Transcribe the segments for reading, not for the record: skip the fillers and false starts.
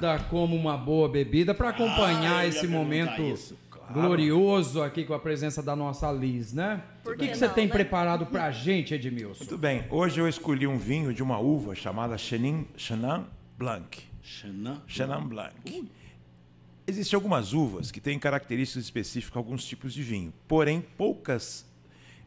Nada como uma boa bebida para acompanhar esse momento glorioso aqui com a presença da nossa Liz, né? O que você tem preparado pra gente, Edmilson? Muito bem. Hoje eu escolhi um vinho de uma uva chamada Chenin Blanc. Chenin Blanc. Existem algumas uvas que têm características específicas a alguns tipos de vinho. Porém, poucas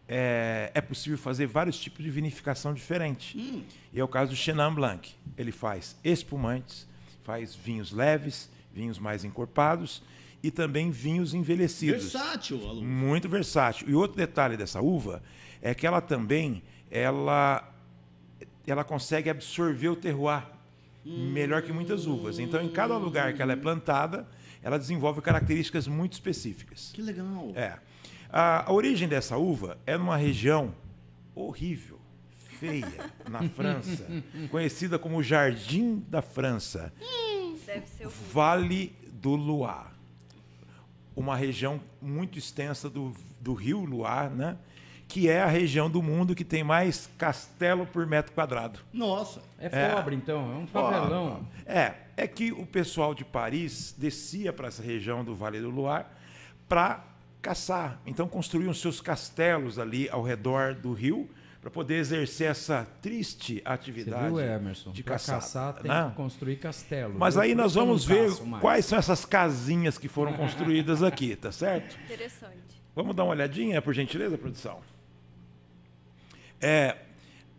é possível fazer vários tipos de vinificação diferente. E é o caso do Chenin Blanc. Ele faz espumantes, faz vinhos leves, vinhos mais encorpados e também vinhos envelhecidos. Versátil, Alonso. Muito versátil. E outro detalhe dessa uva é que ela também ela consegue absorver o terroir melhor que muitas uvas. Então, em cada lugar que ela é plantada, ela desenvolve características muito específicas. Que legal. A origem dessa uva é numa região horrível, feia, na França, conhecida como Jardim da França. Deve ser Vale do Loire. Uma região muito extensa do rio Loire, né? Que é a região do mundo que tem mais castelo por metro quadrado. Nossa. É pobre, então, é um favelão. É que o pessoal de Paris descia para essa região do Vale do Loire para caçar. Então construíam seus castelos ali ao redor do rio para poder exercer essa triste atividade. Você viu, Emerson? De para caçar, tem que construir castelo. Mas aí nós vamos ver mais. quais são essas casinhas que foram construídas aqui, tá certo? interessante. Vamos dar uma olhadinha, por gentileza, produção?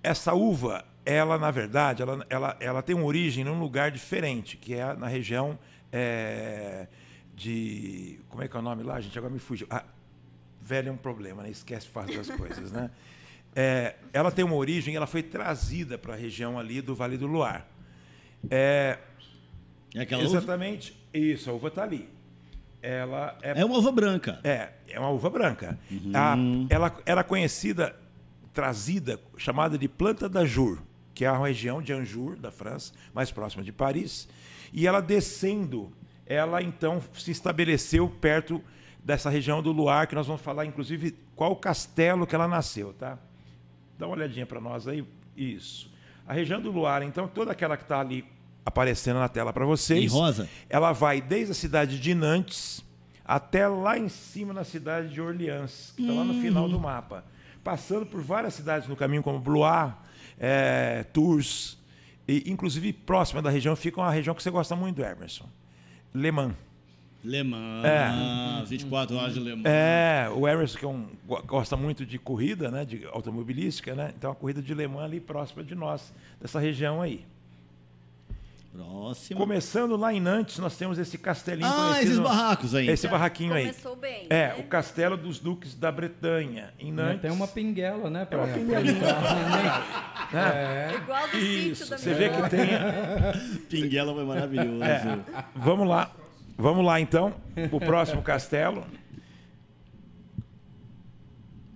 Essa uva, ela na verdade, ela tem uma origem num lugar diferente, que é na região de... Como é que é o nome lá, gente? Agora me fugiu. Velho é um problema, né? Esquece fácil das coisas, né? Ela tem uma origem, ela foi trazida para a região ali do Vale do Loire. É aquela Exatamente. Uva? Isso, a uva está ali. Ela é uma uva branca. É uma uva branca. Ela era conhecida, trazida, chamada de planta d'Anjou, que é a região de Anjou, da França, mais próxima de Paris. E ela descendo, ela então se estabeleceu perto dessa região do Loire, que nós vamos falar, inclusive, qual castelo que ela nasceu, tá? Dá uma olhadinha para nós aí. Isso. A região do Loire, então, toda aquela que está ali aparecendo na tela para vocês. Em rosa? Ela vai desde a cidade de Nantes até lá em cima na cidade de Orleans, que está lá no final do mapa. Passando por várias cidades no caminho, como Blois, Tours, e inclusive próxima da região fica uma região que você gosta muito, Emerson. Le Mans. 24 horas de Le Mans. O Emerson, que gosta muito de corrida, né, de automobilística, né? Então a corrida de Le Mans ali próxima de nós, dessa região aí. Próximo. Começando lá em Nantes, nós temos esse castelinho conhecido. Esses barracos aí. Esse barraquinho aí. Começou bem, né? O Castelo dos Duques da Bretanha, em Nantes. Tem uma pinguela, né? Uma pinguelinha. Igual do sítio da Você minha vê que tem... Pinguela foi maravilhoso. Vamos lá, então. O próximo castelo.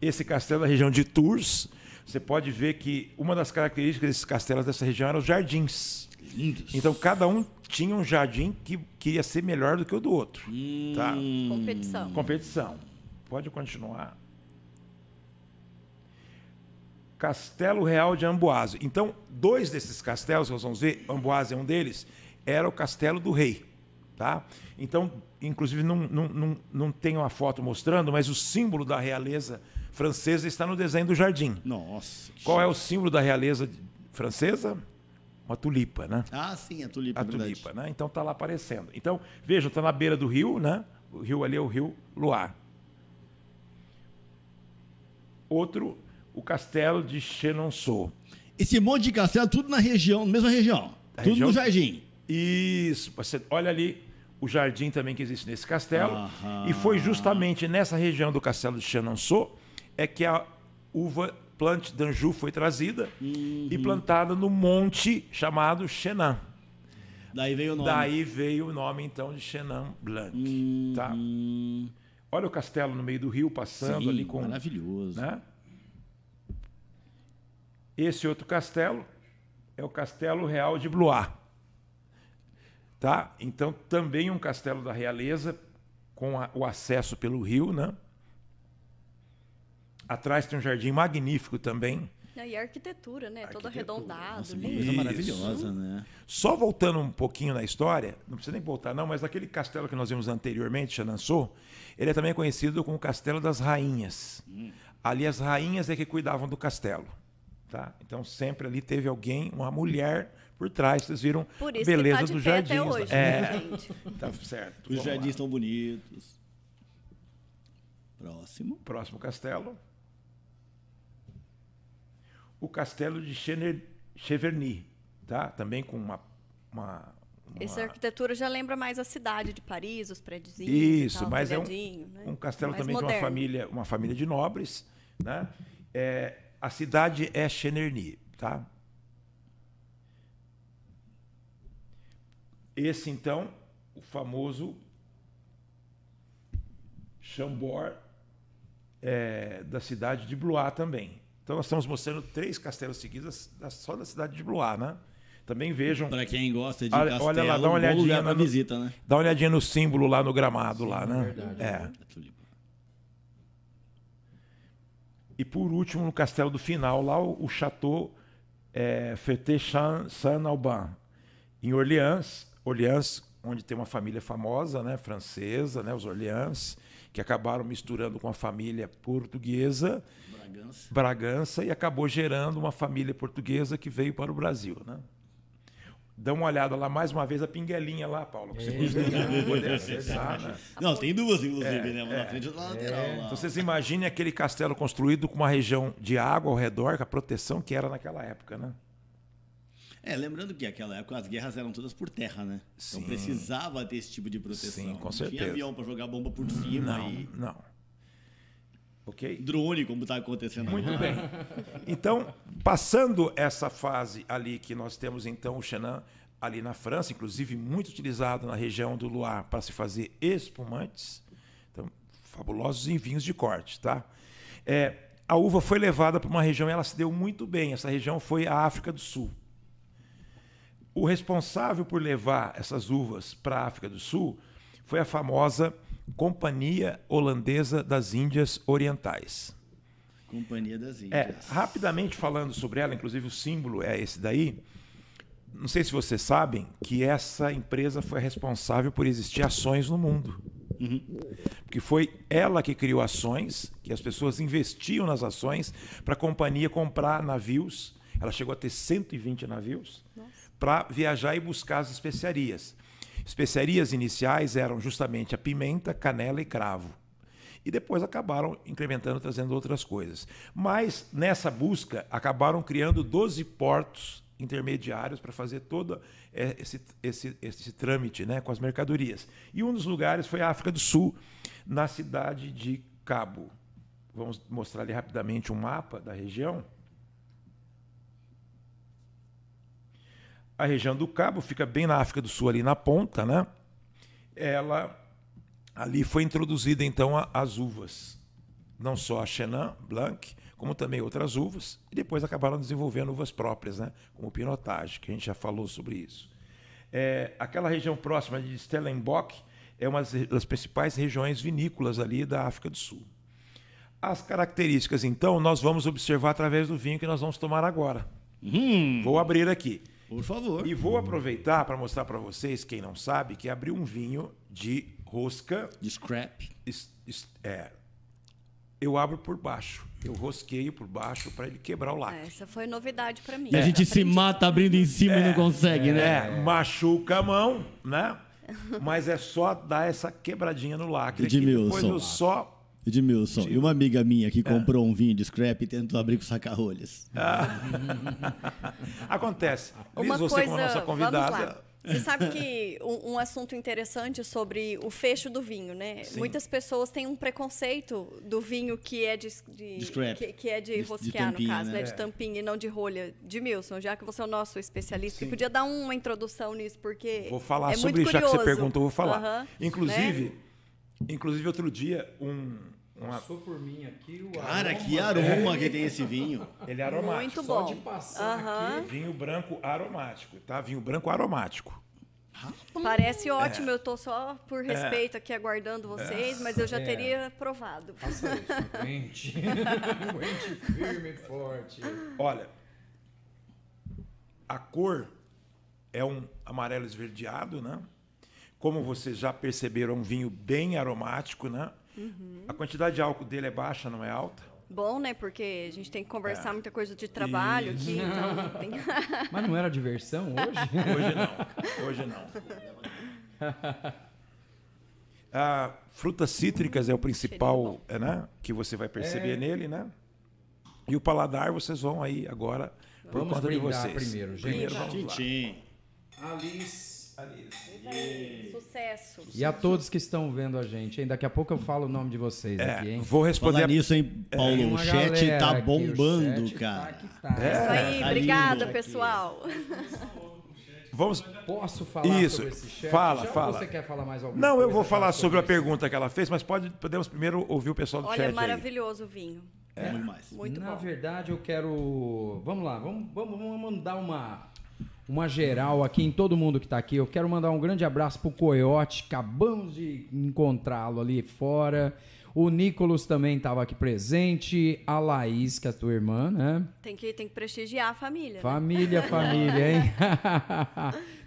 Esse castelo da região de Tours. Você pode ver que uma das características desses castelos dessa região eram os jardins. Lindos. Então, cada um tinha um jardim que queria ser melhor do que o do outro. Tá? Competição. Pode continuar. Castelo Real de Amboise. Então, dois desses castelos, nós vamos ver, Amboise é um deles, era o castelo do rei. Tá? Então, inclusive, não tem uma foto mostrando, mas o símbolo da realeza francesa está no desenho do jardim. Nossa. Qual é o símbolo da realeza francesa? Uma tulipa, né? Sim, a tulipa. A tulipa, né? Então está lá aparecendo. Então, vejam, está na beira do rio, né? O rio ali é o rio Loire. Outro, o castelo de Chenonceau. Esse monte de castelo, tudo na região, mesma região. Tudo no jardim. Isso. Você olha ali o jardim também que existe nesse castelo. E foi justamente nessa região do castelo de Chenonceau que a uva Plante d'Anjou foi trazida e plantada no monte chamado Chenin. Daí veio o nome. Daí veio o nome, então, de Chenin Blanc. Tá? Olha o castelo no meio do rio, passando ali com... Maravilhoso. Né? Esse outro castelo é o Castelo Real de Blois. Tá? Então, também um castelo da realeza, com o acesso pelo rio, né? Atrás tem um jardim magnífico também. E a arquitetura, né? Todo Arquitetura. arredondado. Nossa, uma lindo. coisa Isso. maravilhosa, né? Só voltando um pouquinho na história, não precisa nem voltar não, mas aquele castelo que nós vimos anteriormente, Chenançô, ele é também conhecido como o Castelo das Rainhas. Ali as rainhas é que cuidavam do castelo. Tá? Então sempre ali teve alguém, uma mulher por trás, vocês viram Por isso beleza que tá de dos pé jardins. até hoje, é, né, gente? tá certo. Os Vamos jardins lá. estão bonitos. Próximo. Próximo castelo. O castelo de Cheverny, tá? Também com uma Essa arquitetura já lembra mais a cidade de Paris, os prédios. Isso, mas é né? um castelo Mais também de moderno. uma família de nobres, né? A cidade é Cheverny, tá? Esse então, o famoso Chambord da cidade de Blois também. Então nós estamos mostrando 3 castelos seguidos só da cidade de Blois, né? Também vejam. Para quem gosta de Olha castelo, lá, dá uma bom olhadinha lugar para no- visita, né? Dá uma olhadinha no símbolo lá no gramado, lá, né? verdade. É. E por último, no castelo do final, lá o Château Saint-Alban, em Orleans, onde tem uma família famosa, né, francesa, né, os Orleans, que acabaram misturando com a família portuguesa, Bragança, e acabou gerando uma família portuguesa que veio para o Brasil, né? Dá uma olhada lá mais uma vez, a pinguelinha lá, Paulo, para você poder acessar, né? Não, tem duas, inclusive, né? Uma na frente e outra na lateral. Lá. Então vocês imaginem aquele castelo construído com uma região de água ao redor, com a proteção que era naquela época, né? Lembrando que naquela época as guerras eram todas por terra, né? Sim. Então precisava ter esse tipo de proteção. Sim, com Não certeza. tinha avião para jogar bomba por cima e Não. Ok? drone, como está acontecendo Muito agora. bem. Então, passando essa fase ali que nós temos então o Chenin ali na França, inclusive muito utilizado na região do Loire para se fazer espumantes, então, fabulosos em vinhos de corte, tá? A uva foi levada para uma região e ela se deu muito bem. Essa região foi a África do Sul. O responsável por levar essas uvas para a África do Sul foi a famosa Companhia Holandesa das Índias Orientais. Companhia das Índias. Rapidamente falando sobre ela, inclusive o símbolo é esse daí. Não sei se vocês sabem que essa empresa foi responsável por existir ações no mundo. Porque foi ela que criou ações, que as pessoas investiam nas ações para a companhia comprar navios. Ela chegou a ter 120 navios para viajar e buscar as especiarias. Especiarias iniciais eram justamente a pimenta, canela e cravo. E depois acabaram incrementando, trazendo outras coisas. Mas, nessa busca, acabaram criando 12 portos intermediários para fazer todo esse trâmite, né, com as mercadorias. E um dos lugares foi a África do Sul, na cidade de Cabo. Vamos mostrar ali rapidamente um mapa da região. A região do Cabo fica bem na África do Sul, ali na ponta, né? Ali foi introduzida, então, as uvas. Não só a Chenin Blanc, como também outras uvas. E depois acabaram desenvolvendo uvas próprias, né? Como o Pinotage, que a gente já falou sobre isso. Aquela região próxima de Stellenbosch é uma das principais regiões vinícolas ali da África do Sul. As características, então, nós vamos observar através do vinho que nós vamos tomar agora. Vou abrir aqui. Por favor. E vou aproveitar para mostrar para vocês, quem não sabe, que abri um vinho de rosca. De scrap. Eu abro por baixo. Eu rosqueio por baixo para ele quebrar o lacre. Essa foi novidade para mim. E a gente se mata abrindo em cima e não consegue, né? Machuca a mão, né? Mas é só dar essa quebradinha no lacre. Edmilson. Depois eu só... Edmilson, e uma amiga minha que comprou um vinho de scrap e tentou abrir com saca-rolhas. Acontece. Uma Liz, você coisa, como nossa vamos lá. convidada... Você sabe que um assunto interessante sobre o fecho do vinho, né? Sim. Muitas pessoas têm um preconceito do vinho que é de scrap. que é de De rosquear, tampinha, no caso, né? né? De tampinha e não de rolha. Edmilson, já que você é o nosso especialista, você podia dar uma introdução nisso, porque Vou falar é sobre muito isso, já que curioso. você perguntou, eu vou falar. Aham, Inclusive, né? outro dia, Passou por mim aqui o Cara, aroma. que aroma que tem esse vinho. ele é aromático. Muito Só bom. de passar aqui. Vinho branco aromático, tá? Vinho branco aromático. Parece ótimo, eu tô só por respeito aqui aguardando vocês, mas eu já teria provado. Faça isso, aguente. Aguente firme e forte. Olha, a cor é um amarelo esverdeado, né? Como vocês já perceberam, é um vinho bem aromático, né? A quantidade de álcool dele é baixa, não é alta. Bom, né? Porque a gente tem que conversar muita coisa de trabalho aqui, então tem... Mas não era diversão hoje? Hoje não. Frutas cítricas é o principal, né, que você vai perceber nele, né? E o paladar vocês vão aí agora por Vamos conta de brindar vocês. primeiro, gente. Primeiro vamos lá. Tchim. Alice. Sucesso. E a todos que estão vendo a gente, hein? Daqui a pouco eu falo o nome de vocês aqui, hein? Vou responder. Falar nisso, hein, Tem Paulo? O uma chat galera tá aqui, bombando, o chat cara. tá. Isso aí, tá obrigada, lindo. pessoal. Vamos. Posso falar Isso. sobre esse chat? Fala, Já fala. Ou você quer falar mais alguma Não, coisa? eu vou falar sobre a isso? pergunta que ela fez, mas podemos primeiro ouvir o pessoal do Olha, chat aí. maravilhoso o vinho. Muito mais. Muito Na bom. verdade, eu quero... Vamos lá, vamos mandar uma geral aqui em todo mundo que tá aqui. Eu quero mandar um grande abraço pro Coyote. Acabamos de encontrá-lo ali fora. O Nicolas também estava aqui presente. A Laís, que é a tua irmã, né? Tem que prestigiar a família. Né? Família, hein?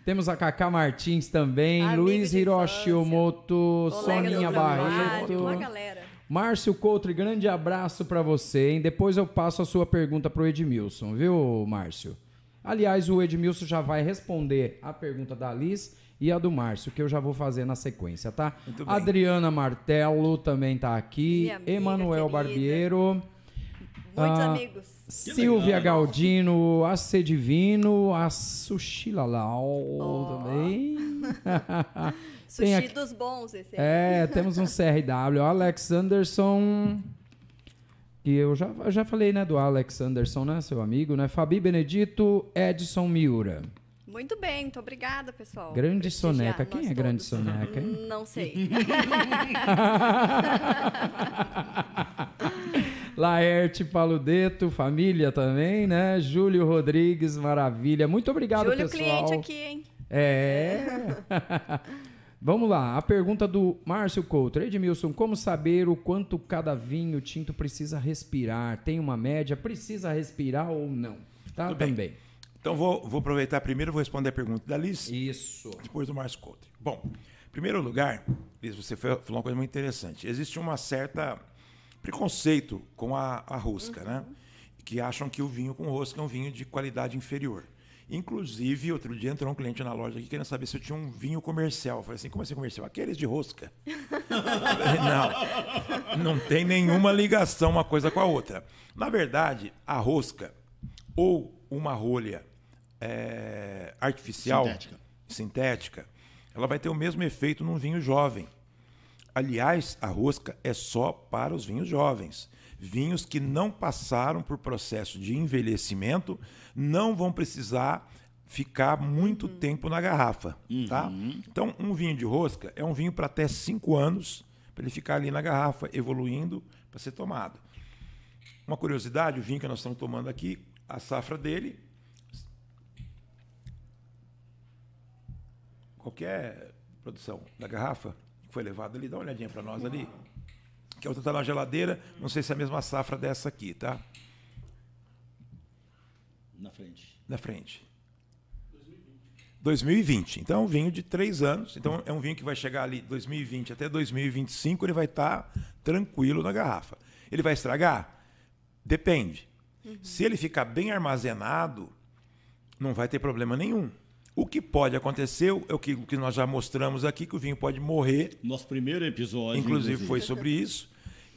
Temos a Cacá Martins também. Amigo Luiz de Hiroshi Omoto, Colega do Soninha trabalho, Barreto. uma galera. Márcio Coutre, grande abraço para você, hein? Depois eu passo a sua pergunta pro Edmilson, viu, Márcio? Aliás, o Edmilson já vai responder a pergunta da Alice e a do Márcio, que eu já vou fazer na sequência, tá? Muito bem. Adriana Martelo também tá aqui. Minha amiga Emanuel querida. Barbiero. Muitos amigos. Silvia Galdino, a C Divino, a Sushi Lalau também. Tem Sushi aqui- dos bons, esse aí. Temos um CRW. Alex Anderson. Que eu já falei, né, do Alex Anderson, né, seu amigo, né? Fabi Benedito, Edson Miura. Muito bem, muito obrigada, pessoal. Grande Prestigiar Soneca. Quem nós é Grande todos. Soneca, hein? Não sei. Laerte Paludeto, família também, né? Júlio Rodrigues, maravilha. Muito obrigado, Júlio, pessoal. cliente aqui, hein? Vamos lá, a pergunta do Márcio Couto. Edmilson, como saber o quanto cada vinho tinto precisa respirar? Tem uma média? Precisa respirar ou não? Tá? Tudo bem. Também. Então vou aproveitar primeiro, vou responder a pergunta da Liz, Isso. depois do Márcio Couto. Bom, em primeiro lugar, Liz, você falou uma coisa muito interessante. Existe uma certa preconceito com a rosca, né? Que acham que o vinho com rosca é um vinho de qualidade inferior. Inclusive, outro dia entrou um cliente na loja aqui querendo saber se eu tinha um vinho comercial. Eu falei assim, como assim comercial? Aqueles de rosca. Não tem nenhuma ligação uma coisa com a outra. Na verdade, a rosca ou uma rolha artificial, sintética, ela vai ter o mesmo efeito num vinho jovem. Aliás, a rosca é só para os vinhos jovens. Vinhos que não passaram por processo de envelhecimento não vão precisar ficar muito tempo na garrafa. Tá? Então, um vinho de rosca é um vinho para até 5 anos, para ele ficar ali na garrafa, evoluindo para ser tomado. Uma curiosidade, o vinho que nós estamos tomando aqui, a safra dele, qualquer produção da garrafa que foi levada ali, dá uma olhadinha para nós ali. Que a outra está na geladeira, não sei se é a mesma safra dessa aqui, tá? Na frente. Na frente. 2020. Então é um vinho de 3 anos. Então é um vinho que vai chegar ali 2020 até 2025, ele vai estar tranquilo na garrafa. Ele vai estragar? Depende. Se ele ficar bem armazenado, não vai ter problema nenhum. O que pode acontecer é o que nós já mostramos aqui, que o vinho pode morrer. Nosso primeiro episódio. Inclusive foi sobre isso.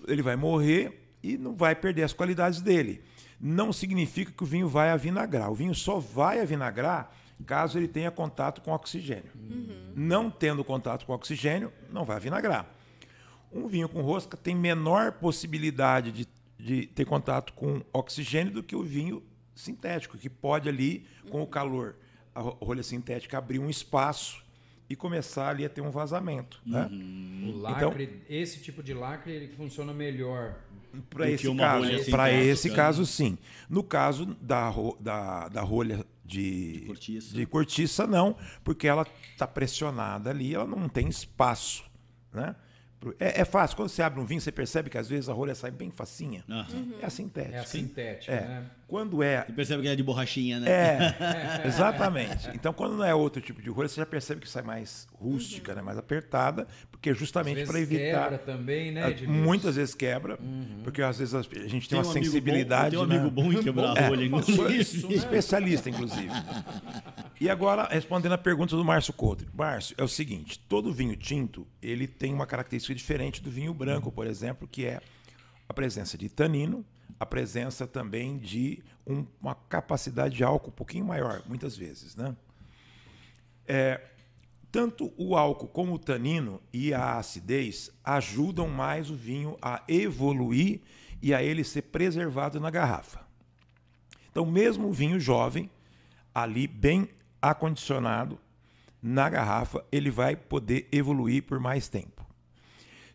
Ele vai morrer e não vai perder as qualidades dele. Não significa que o vinho vai avinagrar. O vinho só vai avinagrar caso ele tenha contato com oxigênio. Não tendo contato com oxigênio, não vai avinagrar. Um vinho com rosca tem menor possibilidade de ter contato com oxigênio do que o vinho sintético, que pode ali, com o calor, a rolha sintética abrir um espaço e começar ali a ter um vazamento. Né? O lacre, esse tipo de lacre, ele funciona melhor. Para esse caso, sim. No caso da rolha de cortiça, não, porque ela está pressionada ali, ela não tem espaço. Né? É fácil. Quando você abre um vinho, você percebe que às vezes a rolha sai bem facinha. É a sintética. É a sintética, né? Quando é... Você percebe que é de borrachinha, né? Exatamente. Então, quando não é outro tipo de rolha, você já percebe que sai mais rústica, né? Mais apertada, porque justamente para evitar... quebra também, né, Edmilson? Muitas vezes quebra, porque às vezes a gente tem uma sensibilidade... Tem um amigo bom em quebrar a rolha, inclusive. Especialista, inclusive. E agora, respondendo a pergunta do Márcio Couto. Márcio, é o seguinte, todo vinho tinto, ele tem uma característica diferente do vinho branco, por exemplo, que é a presença de tanino, a presença também de uma capacidade de álcool um pouquinho maior, muitas vezes. Né? Tanto o álcool como o tanino e a acidez ajudam mais o vinho a evoluir e a ele ser preservado na garrafa. Então, mesmo o vinho jovem, ali bem acondicionado na garrafa, ele vai poder evoluir por mais tempo.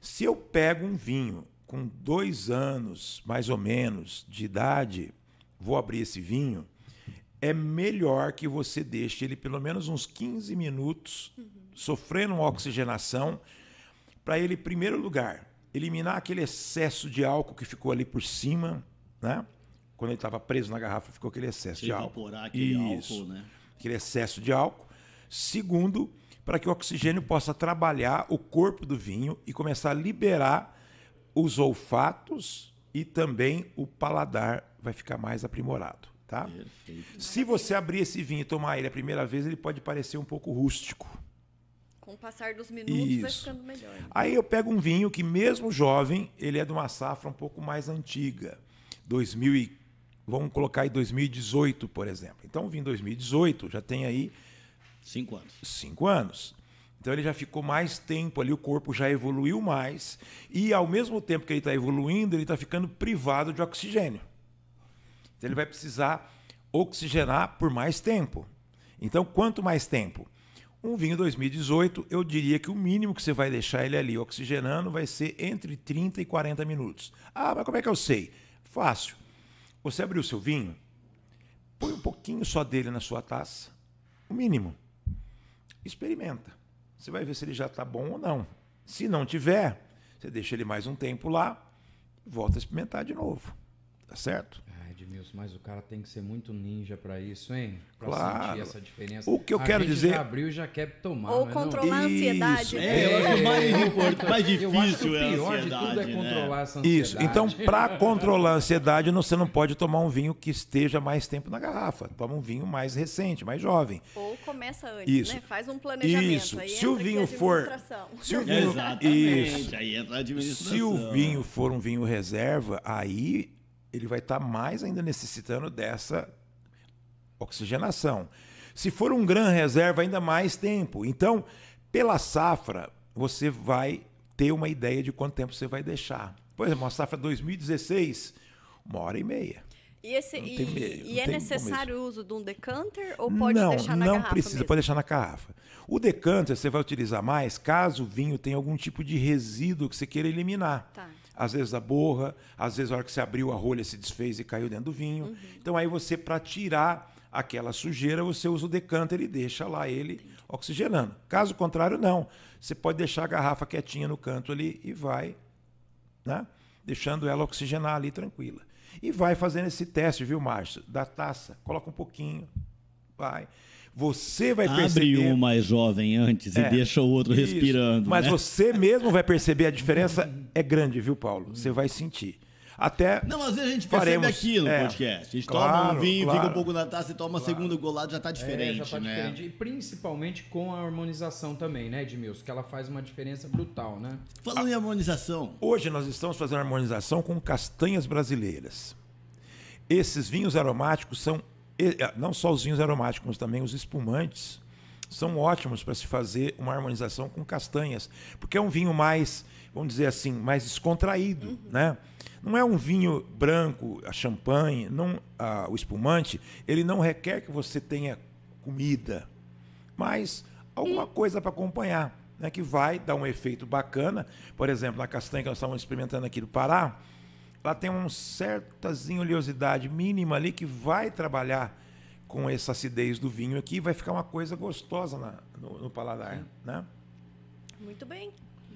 Se eu pego um vinho com 2 anos, mais ou menos, de idade, vou abrir esse vinho, é melhor que você deixe ele pelo menos uns 15 minutos sofrendo uma oxigenação para ele, em primeiro lugar, eliminar aquele excesso de álcool que ficou ali por cima, né? Quando ele estava preso na garrafa, ficou aquele excesso de álcool. Evaporar aquele álcool, né? Aquele excesso de álcool. Segundo, para que o oxigênio possa trabalhar o corpo do vinho e começar a liberar os olfatos e também o paladar vai ficar mais aprimorado. Tá? Se você abrir esse vinho e tomar ele a primeira vez, ele pode parecer um pouco rústico. Com o passar dos minutos vai ficando melhor. Aí eu pego um vinho que, mesmo jovem, ele é de uma safra um pouco mais antiga. Vamos colocar aí 2018, por exemplo. Então, o vinho 2018 já tem aí 5 anos. 5 anos. Então ele já ficou mais tempo ali, o corpo já evoluiu mais. E ao mesmo tempo que ele está evoluindo, ele está ficando privado de oxigênio. Então ele vai precisar oxigenar por mais tempo. Então, quanto mais tempo? Um vinho 2018, eu diria que o mínimo que você vai deixar ele ali oxigenando vai ser entre 30 e 40 minutos. Ah, mas como é que eu sei? Fácil. Você abriu o seu vinho, põe um pouquinho só dele na sua taça, o mínimo. Experimenta. Você vai ver se ele já está bom ou não. Se não tiver, você deixa ele mais um tempo lá e volta a experimentar de novo. Tá certo? Edmilson, mas o cara tem que ser muito ninja para isso, hein? Para claro. sentir essa diferença. O que eu quero dizer... já abriu e já quer tomar. Ou controlar a ansiedade. Mais importante, mais difícil eu acho que o é a pior ansiedade, de tudo é controlar essa ansiedade. Isso. Então, para controlar a ansiedade, você não pode tomar um vinho que esteja mais tempo na garrafa. Toma um vinho mais recente, mais jovem. Ou começa antes, né? Faz um planejamento. Isso. Aí se o vinho for... Exatamente. Aí entra a administração. Se o vinho for um vinho reserva, aí ele vai estar mais ainda necessitando dessa oxigenação. Se for um gran reserva, ainda mais tempo. Então, pela safra, você vai ter uma ideia de quanto tempo você vai deixar. Por exemplo, uma safra 2016, 1h30. E é necessário o uso de um decanter ou pode deixar na garrafa? Não precisa, mesmo? pode deixar na garrafa. O decanter você vai utilizar mais caso o vinho tenha algum tipo de resíduo que você queira eliminar. Tá. Às vezes a borra, às vezes a hora que você abriu a rolha se desfez e caiu dentro do vinho. Então aí você, para tirar aquela sujeira, você usa o decanter e deixa lá ele oxigenando. Caso contrário, não. Você pode deixar a garrafa quietinha no canto ali e vai, né, deixando ela oxigenar ali tranquila. E vai fazendo esse teste, viu, Márcio? Da taça, coloca um pouquinho, vai. Você vai perceber... Abre um mais jovem antes e deixa o outro respirando. Mas né? você mesmo vai perceber a diferença é grande, viu, Paulo? Você vai sentir. Até não, às vezes a gente percebe aqui no podcast. A gente toma um vinho, fica um pouco na taça e toma segundo golado, já está diferente, já tá né? diferente. E principalmente com a harmonização também, né, Edmilson? Que ela faz uma diferença brutal, né? Falando em harmonização. Hoje nós estamos fazendo harmonização com castanhas brasileiras. Esses vinhos aromáticos são... Não só os vinhos aromáticos, mas também os espumantes são ótimos para se fazer uma harmonização com castanhas, porque é um vinho mais, vamos dizer assim, mais descontraído, né? Não é um vinho branco, a champanhe, o espumante, ele não requer que você tenha comida, mas alguma coisa para acompanhar, né, que vai dar um efeito bacana. Por exemplo, na castanha que nós estamos experimentando aqui do Pará, ela tem uma certazinha oleosidade mínima ali que vai trabalhar com essa acidez do vinho aqui e vai ficar uma coisa gostosa no paladar, né? Muito bem.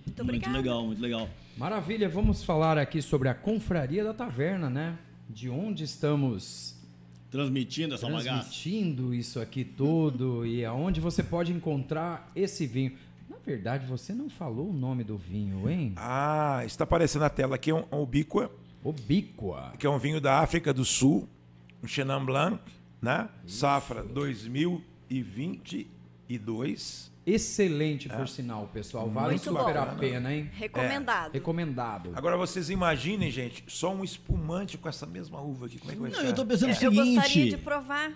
Muito obrigada. Muito legal, muito legal. Maravilha, vamos falar aqui sobre a Confraria da Taverna, né? De onde estamos Transmitindo essa bagaça. transmitindo isso aqui tudo e aonde você pode encontrar esse vinho. Na verdade, você não falou o nome do vinho, hein? Ah, está aparecendo na tela aqui um Ubíqua, Ubíqua. que é um vinho da África do Sul, um Chenin Blanc, né? Safra 2022. Excelente, por sinal, pessoal. Vale Muito super bom. a pena, hein? Recomendado. Recomendado. Agora vocês imaginem, gente, só um espumante com essa mesma uva aqui. Como é que vai Não, ficar? eu tô pensando o Eu seguinte. gostaria de provar.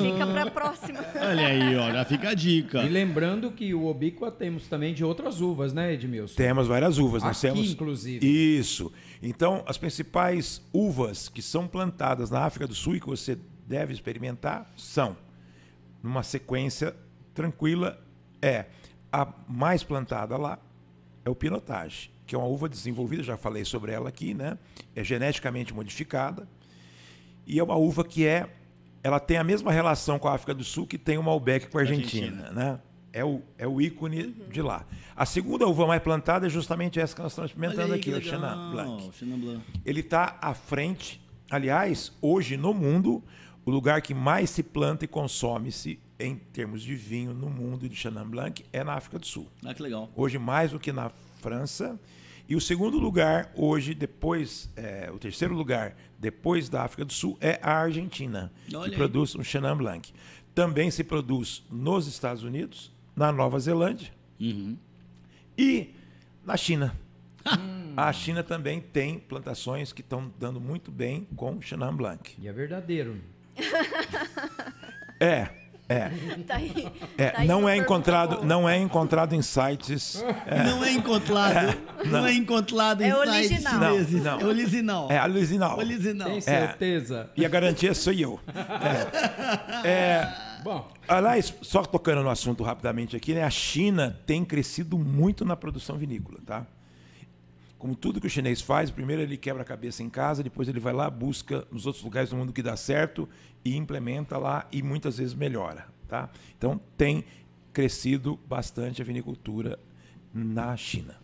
Fica para a próxima. Olha aí, ó, já fica a dica. E lembrando que o Ubíqua temos também de outras uvas, né, Edmilson? Temos várias uvas. Nós Aqui, temos... inclusive. Isso. Então, as principais uvas que são plantadas na África do Sul e que você deve experimentar são, numa sequência tranquila, a mais plantada lá é o Pinotage, que é uma uva desenvolvida, já falei sobre ela aqui, né? É geneticamente modificada e é uma uva que ela tem a mesma relação com a África do Sul que tem o Malbec com a Argentina, né? É o ícone de lá. A segunda uva mais plantada é justamente essa que nós estamos experimentando aqui, o Chenin Blanc. Chenin Blanc. Ele está à frente, aliás, hoje no mundo, o lugar que mais se planta e consome-se em termos de vinho no mundo de Chenin Blanc é na África do Sul. Ah, que legal. Hoje mais do que na França. E o segundo lugar hoje, o terceiro lugar depois da África do Sul é a Argentina, Olha que aí. produz um Chenin Blanc. Também se produz nos Estados Unidos, na Nova Zelândia e na China. A China também tem plantações que estão dando muito bem com Chenin Blanc. E é verdadeiro. Tá aí, tá aí não uma é encontrado, pergunta não é encontrado em sites. Não é encontrado. Não é encontrado em É sites original. chineses. Não. É original. É original. Original. Tem certeza? E a garantia sou eu. Bom, Aliás, só tocando no assunto rapidamente aqui, né? A China tem crescido muito na produção vinícola, tá? Como tudo que o chinês faz, primeiro ele quebra a cabeça em casa, depois ele vai lá, busca nos outros lugares do mundo que dá certo e implementa lá e muitas vezes melhora, tá? Então tem crescido bastante a vinicultura na China.